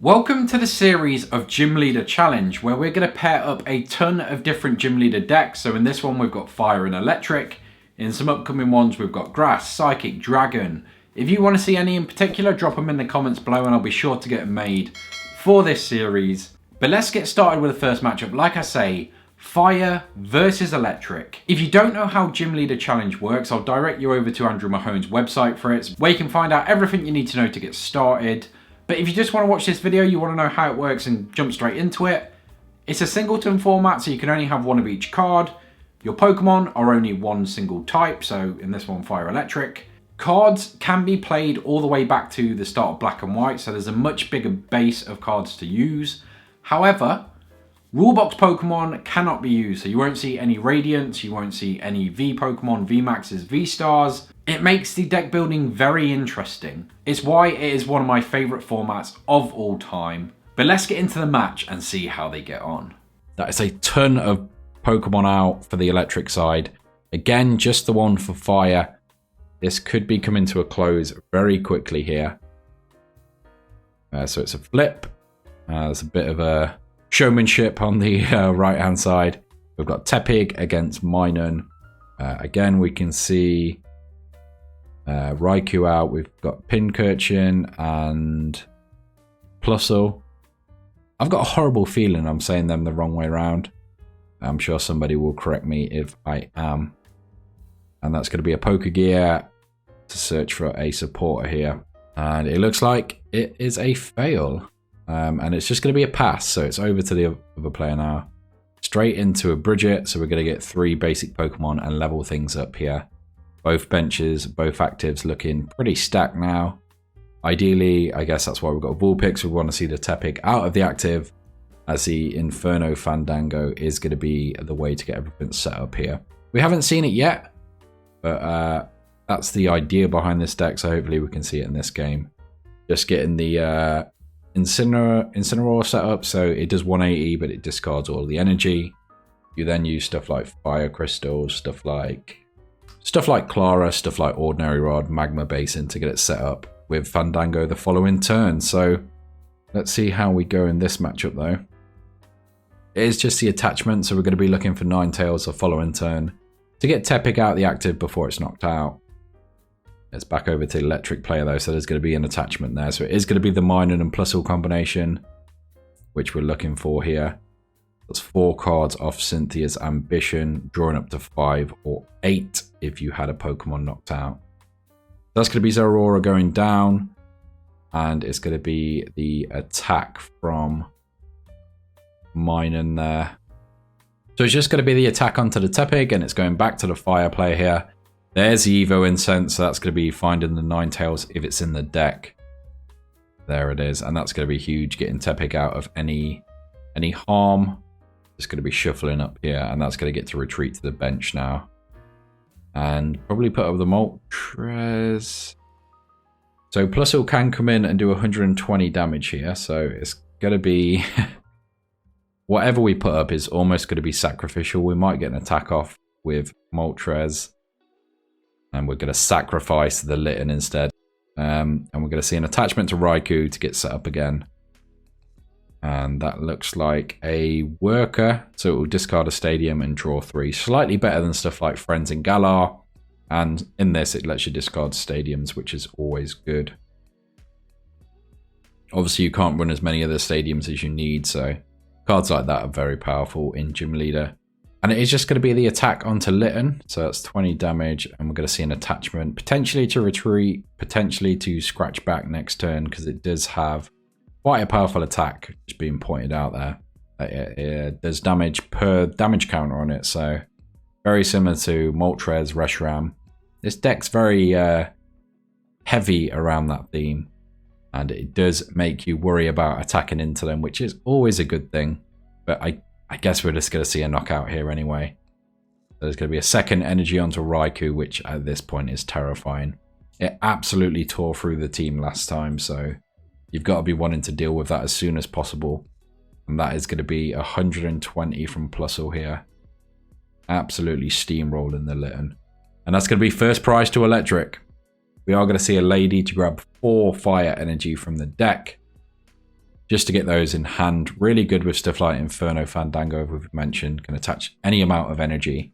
Welcome to the series of Gym Leader Challenge, where we're going to pair up a ton of different Gym Leader decks. So in this one we've got Fire and Electric. In some upcoming ones we've got Grass, Psychic, Dragon. If you want to see any in particular, drop them in the comments below and I'll be sure to get them made for this series. But let's get started with the first matchup. Like I say, Fire versus Electric. If you don't know how Gym Leader Challenge works, I'll direct you over to Andrew Mahone's website for it, where you can find out everything you need to know to get started. But if you just want to watch this video, you want to know how it works and jump straight into it, it's a singleton format, so you can only have one of each card. Your Pokemon are only one single type, so in this one, Fire Electric. Cards can be played all the way back to the start of Black and White, so there's a much bigger base of cards to use. However, Rulebox Pokemon cannot be used, so you won't see any Radiants, you won't see any V Pokemon, V Maxes, V Stars. It makes the deck building very interesting. It's why it is one of my favourite formats of all time. But let's get into the match and see how they get on. That is a ton of Pokemon out for the Electric side. Again, just the one for Fire. This could be coming to a close very quickly here. So it's a flip. There's a bit of a showmanship on the right hand side. We've got Tepig against Mahone. Again, we can see Raikou out. We've got Pincurchin and Plusle. I've got a horrible feeling I'm saying them the wrong way around. I'm sure somebody will correct me if I am. And that's going to be a Pokegear to search for a supporter here. And it looks like it is a fail. And it's just going to be a pass. So it's over to the other player now. Straight into a Bridget. So we're going to get 3 basic Pokemon and level things up here. Both benches, both actives looking pretty stacked now. Ideally, I guess that's why we've got Vulpix. We want to see the Tepig out of the active, as the Inferno Fandango is going to be the way to get everything set up here. We haven't seen it yet, but that's the idea behind this deck, so hopefully we can see it in this game. Just getting the Incineroar set up, so it does 180, but it discards all the energy. You then use stuff like Fire Crystals, stuff like Clara, stuff like Ordinary Rod, Magma Basin to get it set up with Fandango the following turn. So let's see how we go in this matchup though. It is just the attachment, so we're going to be looking for Ninetales the following turn to get Tepig out the active before it's knocked out. It's back over to the Electric player though, so there's going to be an attachment there. So it is going to be the Mahone and Plusle combination, which we're looking for here. That's 4 cards off Cynthia's Ambition, drawing up to 5 or 8 if you had a Pokemon knocked out. That's going to be Zeraora going down, and it's going to be the attack from Mahone there. So it's just going to be the attack onto the Tepig, and it's going back to the Fire player here. There's the Evo Incense, so that's going to be finding the Ninetales if it's in the deck. There it is, and that's going to be huge, getting Tepig out of any harm. It's going to be shuffling up here, and that's going to get to retreat to the bench now. And probably put up the Moltres. So Plusle can come in and do 120 damage here, so it's going to be... whatever we put up is almost going to be sacrificial. We might get an attack off with Moltres. And we're going to sacrifice the Litten instead. And we're going to see an attachment to Raikou to get set up again. And that looks like a worker. So it will discard a Stadium and draw 3. Slightly better than stuff like Friends and Galar. And in this, it lets you discard Stadiums, which is always good. Obviously, you can't run as many of the Stadiums as you need. So cards like that are very powerful in Gym Leader. And it is just going to be the attack onto Litten. So that's 20 damage. And we're going to see an attachment. Potentially to retreat. Potentially to scratch back next turn. Because it does have quite a powerful attack. Just being pointed out there. There's damage per damage counter on it. So very similar to Moltres, Reshiram. This deck's very heavy around that theme. And it does make you worry about attacking into them. Which is always a good thing. But I guess we're just going to see a knockout here anyway. There's going to be a second energy onto Raikou, which at this point is terrifying. It absolutely tore through the team last time, so you've got to be wanting to deal with that as soon as possible. And that is going to be 120 from Plusle here. Absolutely steamrolling the Litten. And that's going to be first prize to Electric. We are going to see a lady to grab 4 fire energy from the deck. just to get those in hand. Really good with stuff like Inferno Fandango, we've mentioned, can attach any amount of energy.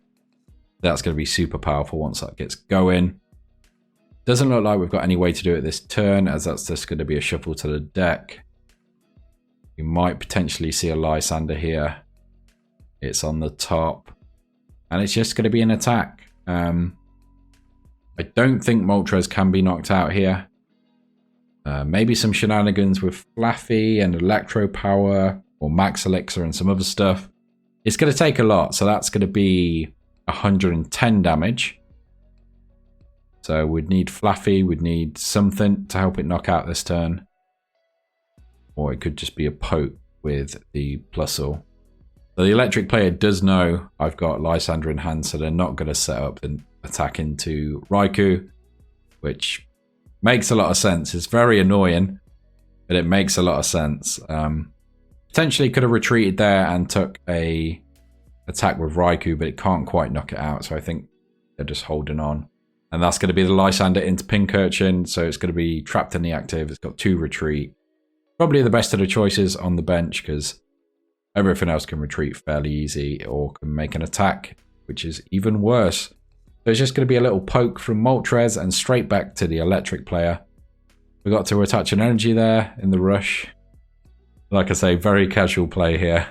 That's going to be super powerful once that gets going. Doesn't look like we've got any way to do it this turn, as that's just going to be a shuffle to the deck. We might potentially see a Lysander here. It's on the top. And it's just going to be an attack. I don't think Moltres can be knocked out here. Maybe some shenanigans with Flaffy and Electro Power or Max Elixir and some other stuff. It's going to take a lot, so that's going to be 110 damage. So we'd need Flaffy, we'd need something to help it knock out this turn. Or it could just be a poke with the Plusle. So the electric player does know I've got Lysander in hand, so they're not going to set up an attack into Raikou, which makes a lot of sense. It's very annoying, but it makes a lot of sense. Potentially could have retreated there and took a attack with Raikou, but it can't quite knock it out, so I think they're just holding on. And that's going to be the Lysander into Pincurchin, so it's going to be trapped in the active. It's got 2 retreat. Probably the best of the choices on the bench, because everything else can retreat fairly easy or can make an attack, which is even worse. So it's just going to be a little poke from Moltres and straight back to the electric player. We got to attach an energy there in the rush. Like I say, very casual play here.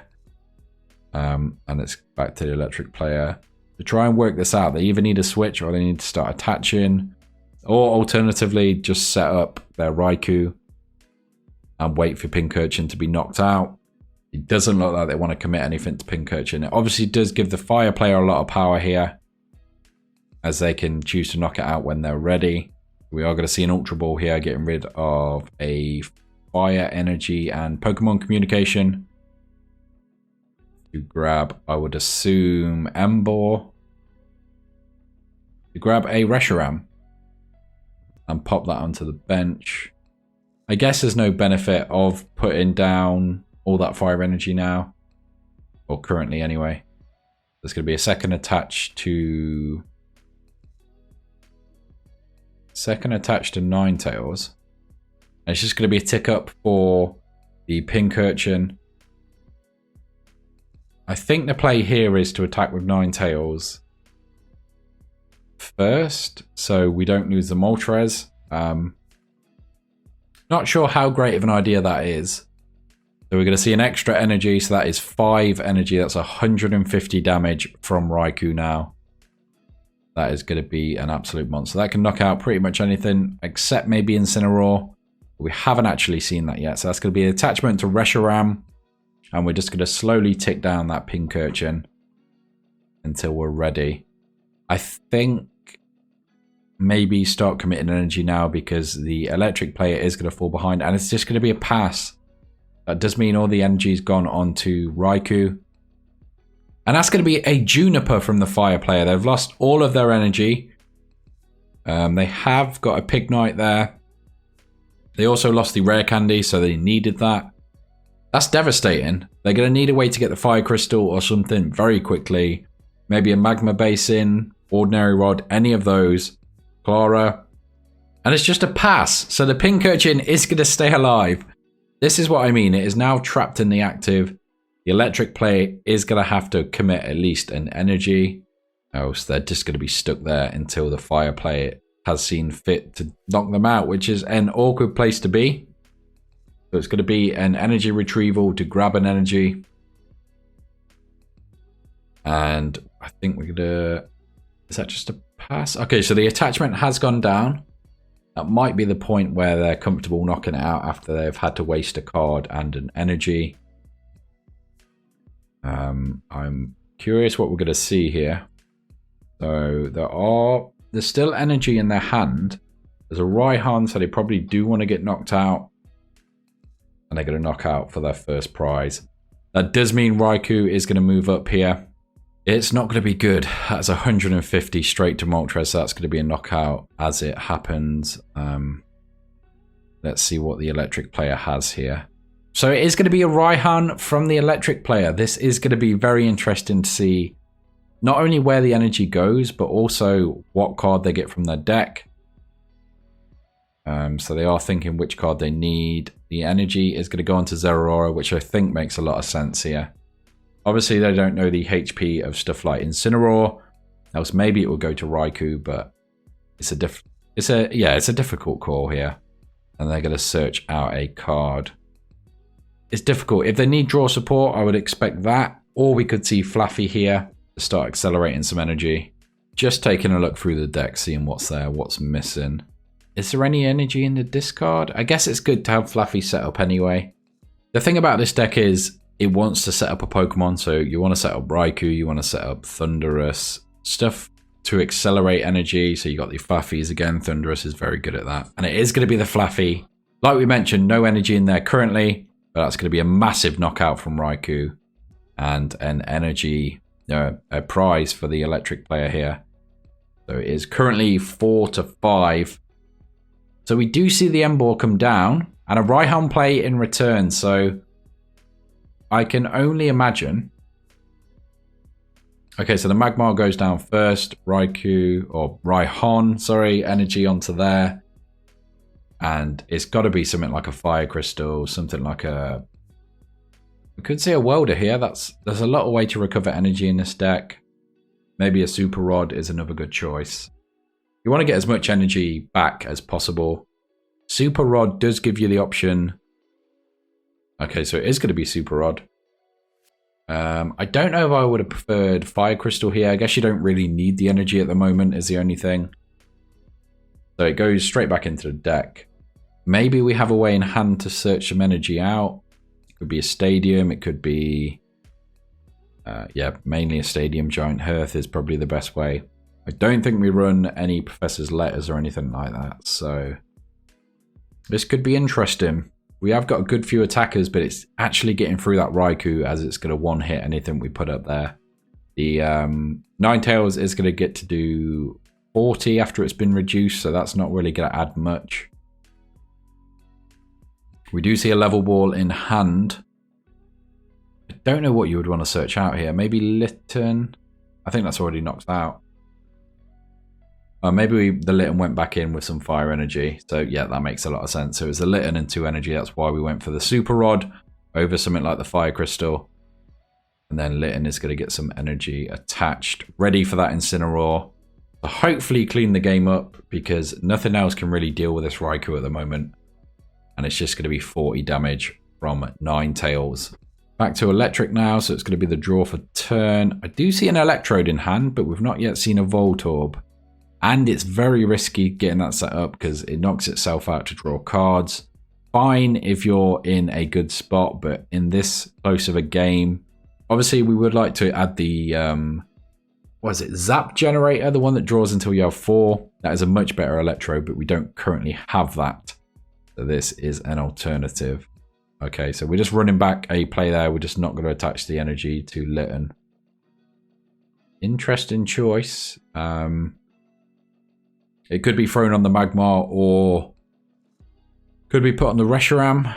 And it's back to the electric player. To try and work this out, they either need a switch or they need to start attaching. Or alternatively, just set up their Raikou and wait for Pincurchin to be knocked out. It doesn't look like they want to commit anything to Pincurchin. It obviously does give the fire player a lot of power here, as they can choose to knock it out when they're ready. We are going to see an Ultra Ball here, getting rid of a fire energy and Pokemon communication. To grab, I would assume, Emboar. To grab a Reshiram and pop that onto the bench. I guess there's no benefit of putting down all that fire energy now, or currently anyway. There's going to be a second attach to Ninetales. And it's just going to be a tick up for the Pincurchin. I think the play here is to attack with Ninetales first, so we don't lose the Moltres. Not sure how great of an idea that is. So we're going to see an extra energy, so that is 5 energy. That's 150 damage from Raikou now. That is going to be an absolute monster. That can knock out pretty much anything except maybe Incineroar. We haven't actually seen that yet. So that's going to be an attachment to Reshiram. And we're just going to slowly tick down that Pincurchin until we're ready. I think maybe start committing energy now, because the electric player is going to fall behind. And it's just going to be a pass. That does mean all the energy's gone onto Raikou. And that's going to be a Juniper from the fire player. They've lost all of their energy. They have got a Pignite there. They also lost the rare candy, so they needed that. That's devastating. They're going to need a way to get the fire crystal or something very quickly. Maybe a magma basin, ordinary rod, any of those. Clara. And it's just a pass. So the Pincurchin is going to stay alive. This is what I mean. It is now trapped in the active. The electric player is going to have to commit at least an energy. Else they're just going to be stuck there until the fire player has seen fit to knock them out, which is an awkward place to be. So it's going to be an energy retrieval to grab an energy. And I think we're going to... Is that just a pass? Okay, so the attachment has gone down. That might be the point where they're comfortable knocking it out after they've had to waste a card and an energy. I'm curious what we're going to see here. So there's still energy in their hand. There's a Raihan, so they probably do want to get knocked out. And they're going to knock out for their first prize. That does mean Raikou is going to move up here. It's not going to be good. That's 150 straight to Moltres, so that's going to be a knockout as it happens. Let's see what the electric player has here. So it is going to be a Raihan from the electric player. This is going to be very interesting to see not only where the energy goes, but also what card they get from their deck. So they are thinking which card they need. The energy is going to go onto Zeraora, which I think makes a lot of sense here. Obviously, they don't know the HP of stuff like Incineroar. Else maybe it will go to Raikou, but it's a difficult call here. And they're going to search out a card. It's difficult. If they need draw support, I would expect that. Or we could see Flaffy here to start accelerating some energy. Just taking a look through the deck, seeing what's there, what's missing. Is there any energy in the discard? I guess it's good to have Flaffy set up anyway. The thing about this deck is it wants to set up a Pokemon. So you want to set up Raikou, you want to set up Thundurus, stuff to accelerate energy. So you got the Flaffys again. Thundurus is very good at that. And it is going to be the Flaffy. Like we mentioned, no energy in there currently. But that's going to be a massive knockout from Raikou. And an energy, a prize for the electric player here. So it is currently 4 to 5. So we do see the Emboar come down and a Raihan play in return. So I can only imagine. Okay, so the Magmar goes down first. Raikou, or Raihan, sorry, energy onto there. And it's got to be something like a Fire Crystal, something like a... We could see a Welder here. There's a lot of way to recover energy in this deck. Maybe a Super Rod is another good choice. You want to get as much energy back as possible. Super Rod does give you the option. Okay, so it is going to be Super Rod. I don't know if I would have preferred Fire Crystal here. I guess you don't really need the energy at the moment is the only thing. So it goes straight back into the deck. Maybe we have a way in hand to search some energy out. It could be a Stadium. It could be... yeah, mainly a Stadium. Giant Hearth is probably the best way. I don't think we run any Professor's Letters or anything like that, so this could be interesting. We have got a good few attackers, but it's actually getting through that Raikou as it's going to one-hit anything we put up there. The Ninetales is going to get to do 40 after it's been reduced, so that's not really going to add much. We do see a level ball in hand. I don't know what you would want to search out here. Maybe Litten. I think that's already knocked out. Maybe the Litten went back in with some fire energy. So yeah, that makes a lot of sense. So it was the Litten and 2 energy. That's why we went for the Super Rod over something like the Fire Crystal. And then Litten is going to get some energy attached. Ready for that Incineroar. So hopefully clean the game up because nothing else can really deal with this Raikou at the moment. And it's just going to be 40 damage from Ninetales. Back to Electric now. So it's going to be the draw for turn. I do see an Electrode in hand, but we've not yet seen a Voltorb. And it's very risky getting that set up because it knocks itself out to draw cards. Fine if you're in a good spot, but in this close of a game, obviously we would like to add the, what is it, Zap Generator, the one that draws until you have 4. That is a much better Electrode, but we don't currently have that. So this is an alternative. Okay, so we're just running back a play there. We're just not going to attach the energy to Litten. Interesting choice. It could be thrown on the Magmar or could be put on the Reshiram.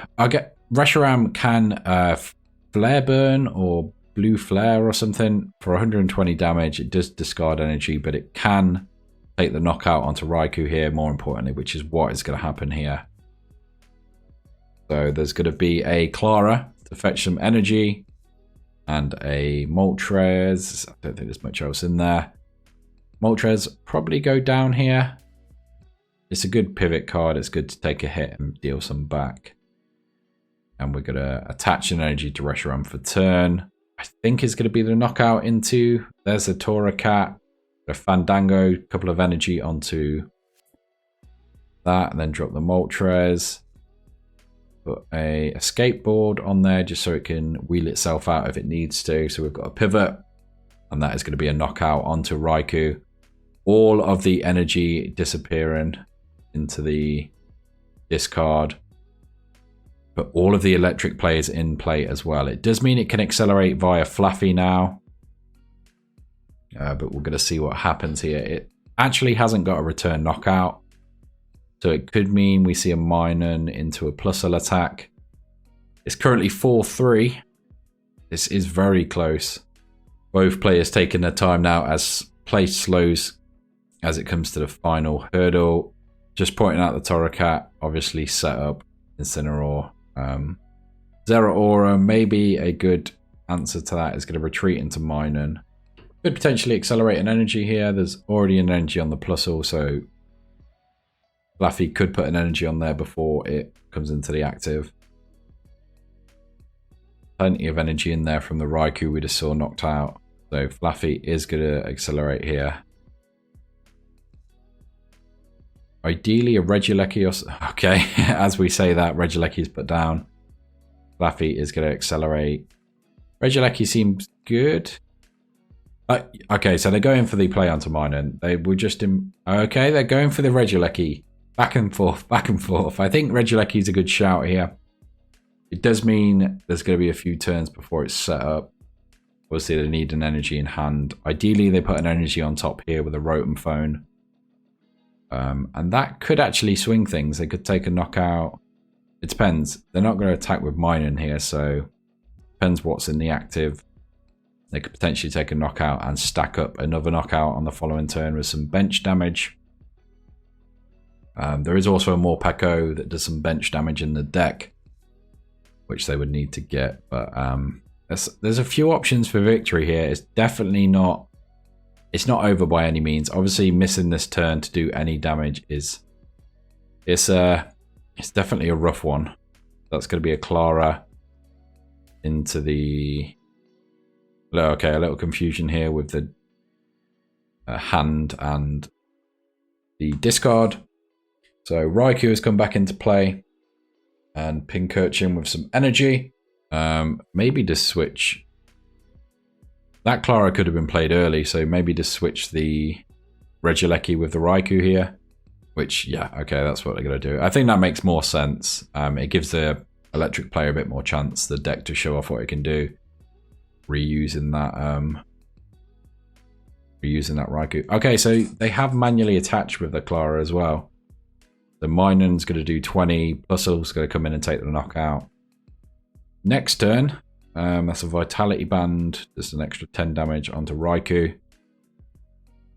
Reshiram can Flare Burn or Blue Flare or something for 120 damage. It does discard energy, but it can take the knockout onto Raikou here, more importantly, which is what is going to happen here. So there's going to be a Clara to fetch some energy and a Moltres. I don't think there's much else in there. Moltres probably go down here. It's a good pivot card. It's good to take a hit and deal some back. And we're going to attach an energy to Reshiram for turn. I think it's going to be the knockout into... There's a Torracat, a Fandango, a couple of energy onto that, and then drop the Moltres. Put a skateboard on there just so it can wheel itself out if it needs to. So we've got a pivot, and that is going to be a knockout onto Raikou. All of the energy disappearing into the discard. But all of the electric players in play as well. It does mean it can accelerate via Flaffy now. But we're going to see what happens here. It actually hasn't got a return knockout. So it could mean we see a Minun into a Plusle attack. It's currently 4-3. This is very close. Both players taking their time now as play slows as it comes to the final hurdle. just pointing out the Torracat, obviously set up Incineroar. Zeraora, maybe a good answer to that is going to retreat into Minun. Could potentially accelerate an energy here. There's already an energy on the Plusle, so Fluffy could put an energy on there before it comes into the active. Plenty of energy in there from the Raikou we just saw knocked out. So Fluffy is going to accelerate here. Ideally a Regieleki or... Okay, as we say that, Regieleki is put down. Fluffy is going to accelerate. Regieleki seems good. Okay, so they're going for the play onto Minun. They were just in... Okay, they're going for the Regieleki. Back and forth, back and forth. I think Regieleki is a good shout here. It does mean there's going to be a few turns before it's set up. Obviously, they need an energy in hand. Ideally, they put an energy on top here with a Rotom Phone. And that could actually swing things. They could take a knockout. It depends. They're not going to attack with Minun here, so depends what's in the active. They could potentially take a knockout and stack up another knockout on the following turn with some bench damage. There is also a Morpeko that does some bench damage in the deck, which they would need to get. But there's a few options for victory here. It's definitely not... It's not over by any means. Obviously, missing this turn to do any damage is... It's definitely a rough one. That's going to be a Clara into the... Okay, a little confusion here with the hand and the discard. So Raikou has come back into play. And Pincurchin with some energy. Maybe just switch... That Clara could have been played early, so maybe just switch the Regieleki with the Raikou here. Which, yeah, okay, that's what they're going to do. I think that makes more sense. It gives the electric player a bit more chance, the deck, to show off what it can do. Reusing that Raikou. Okay, so they have manually attached with the Clara as well. The Minun's going to do 20. Plusle's going to come in and take the knockout. Next turn, that's a Vitality Band. Just an extra 10 damage onto Raikou.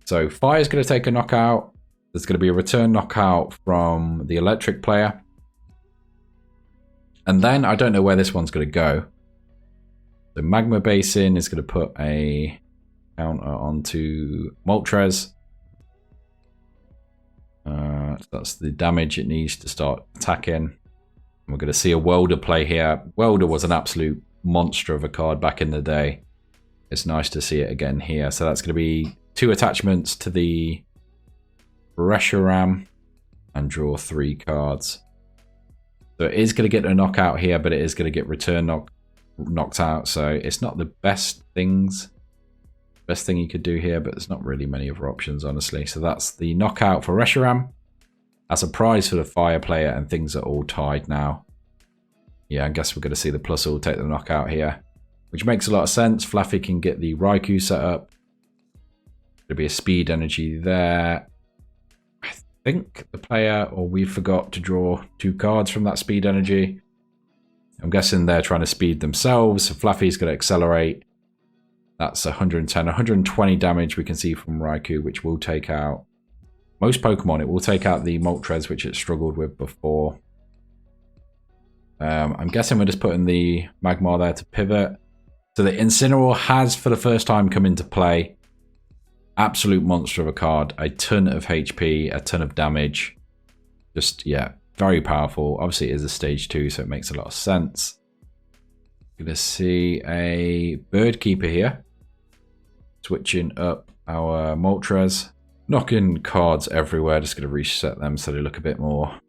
So Fire's going to take a knockout. There's going to be a return knockout from the electric player. And then I don't know where this one's going to go. The Magma Basin is going to put a counter onto Moltres. That's the damage it needs to start attacking. We're going to see a Welder play here. Welder was an absolute monster of a card back in the day. It's nice to see it again here. So that's going to be 2 attachments to the Reshiram and draw 3 cards. So it is going to get a knockout here, but it is going to get return knocked out. So it's not the best thing you could do here, but there's not really many other options, honestly. So that's the knockout for Reshiram. That's a prize for the Fire player, and things are all tied now. Yeah, I guess we're going to see the Plusle take the knockout here, which makes a lot of sense. Fluffy can get the Raikou set up. There'll be a speed energy there. I think the player, or we forgot to draw 2 cards from that speed energy. I'm guessing they're trying to speed themselves. So Fluffy's going to accelerate. That's 110, 120 damage we can see from Raikou, which will take out most Pokemon. It will take out the Moltres, which it struggled with before. I'm guessing we're just putting the Magmar there to pivot. So the Incineroar has, for the first time, come into play. Absolute monster of a card. A ton of HP, a ton of damage. Just, yeah, very powerful. Obviously, it is a stage 2, so it makes a lot of sense. Gonna see a Bird Keeper here. Switching up our Moltres. Knocking cards everywhere. Just going to reset them so they look a bit more.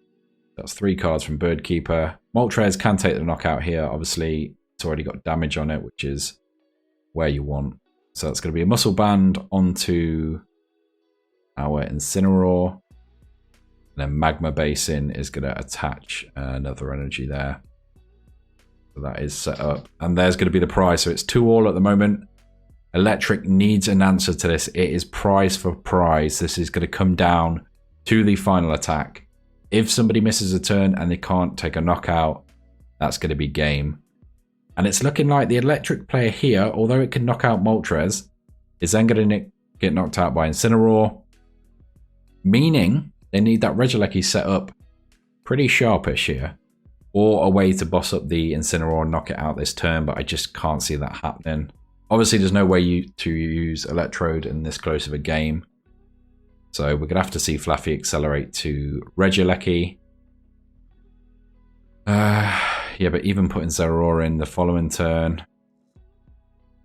That's 3 cards from Bird Keeper. Moltres can take the knockout here. Obviously, it's already got damage on it, which is where you want. So that's going to be a Muscle Band onto our Incineroar. And then Magma Basin is going to attach another energy there. So that is set up. And there's going to be the prize. So it's 2-all at the moment. Electric needs an answer to this. It is prize for prize. This is going to come down to the final attack. If somebody misses a turn and they can't take a knockout, that's going to be game. And it's looking like the electric player here, although it can knock out Moltres, is then going to get knocked out by Incineroar. Meaning They need that Regieleki set up pretty sharpish here. Or a way to boss up the Incineroar and knock it out this turn, but I just can't see that happening. Obviously, there's no way to use Electrode in this close of a game. So we're going to have to see Fluffy accelerate to Regieleki. Yeah, but even putting Zeraora in the following turn,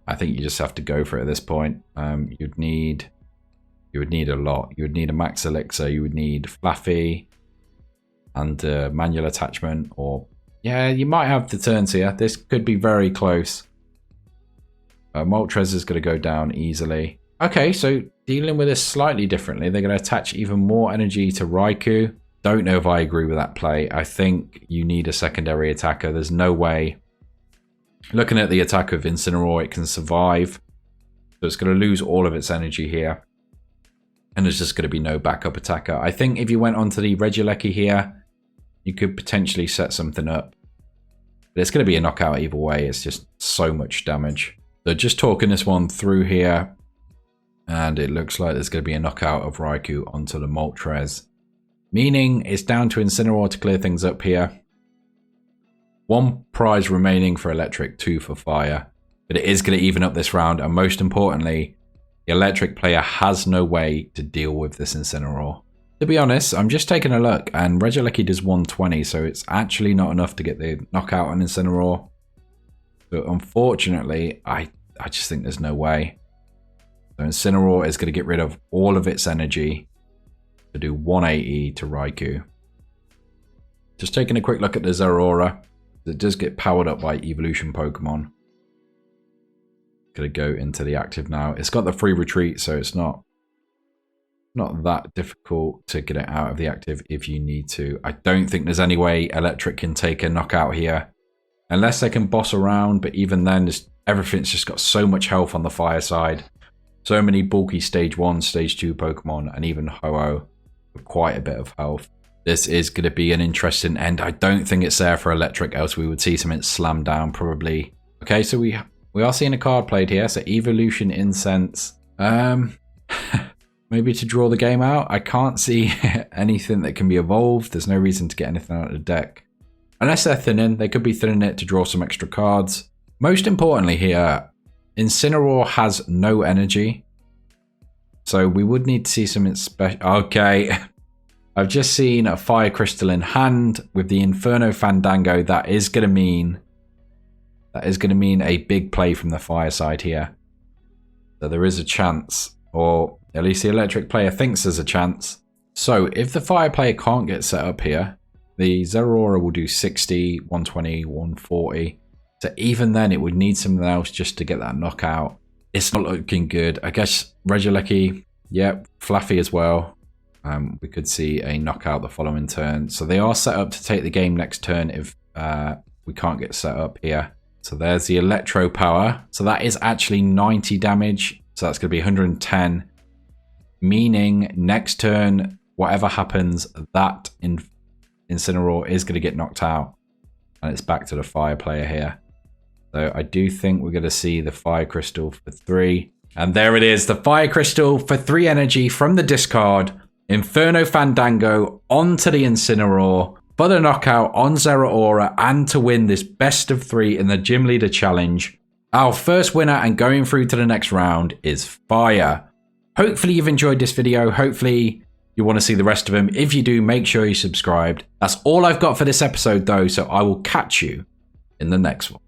I think you just have to go for it at this point. You would need a lot. You would need a Max Elixir. You would need Fluffy and manual attachment. Or yeah, you might have the turns here. This could be very close. Moltres is going to go down easily. Okay, so dealing with this slightly differently. They're going to attach even more energy to Raikou. Don't know if I agree with that play. I think you need a secondary attacker. There's no way. Looking at the attack of Incineroar, it can survive. So it's going to lose all of its energy here. And there's just going to be no backup attacker. I think if you went onto the Regieleki here, you could potentially set something up. But it's going to be a knockout either way. It's just so much damage. So just talking this one through here. And it looks like there's going to be a knockout of Raikou onto the Moltres. Meaning it's down to Incineroar to clear things up here. 1 prize remaining for Electric, 2 for Fire. But it is going to even up this round. And most importantly, the Electric player has no way to deal with this Incineroar. To be honest, I'm just taking a look. And Regieleki does 120. So it's actually not enough to get the knockout on Incineroar. So unfortunately, I just think there's no way. So Incineroar is going to get rid of all of its energy to do 180 to Raikou. Just taking a quick look at the Zeraora. It does get powered up by evolution Pokemon. Going to go into the active now. It's got the free retreat, so it's not that difficult to get it out of the active if you need to. I don't think there's any way Electric can take a knockout here. Unless they can boss around, but even then, everything's just got so much health on the Fire side. So many bulky Stage 1, Stage 2 Pokemon, and even Ho-Oh with quite a bit of health. This is going to be an interesting end. I don't think it's there for Electric, else we would see something slam down probably. Okay, so we are seeing a card played here. So Evolution Incense. Maybe to draw the game out. I can't see anything that can be evolved. There's no reason to get anything out of the deck. Unless they're thinning. They could be thinning it to draw some extra cards. Most importantly here, Incineroar has no energy. So we would need to see something special. Okay. I've just seen a Fire Crystal in hand with the Inferno Fandango. That is going to mean a big play from the Fire side here. So there is a chance, or at least the Electric player thinks there's a chance. So if the Fire player can't get set up here, the Zeraora will do 60, 120, 140. So even then, it would need something else just to get that knockout. It's not looking good. I guess Regieleki, yeah, Fluffy as well. We could see a knockout the following turn. So they are set up to take the game next turn if we can't get set up here. So there's the Electro Power. So that is actually 90 damage. So that's going to be 110. Meaning next turn, whatever happens, that Incineroar is going to get knocked out. And it's back to the Fire player here. So I do think we're going to see the Fire Crystal for 3. And there it is. The Fire Crystal for 3 energy from the discard. Inferno Fandango onto the Incineroar for the knockout on Zeraora and to win this best of 3 in the Gym Leader Challenge. Our first winner and going through to the next round is Fire. Hopefully you've enjoyed this video. Hopefully you want to see the rest of them. If you do, make sure you subscribed. That's all I've got for this episode though, so I will catch you in the next one.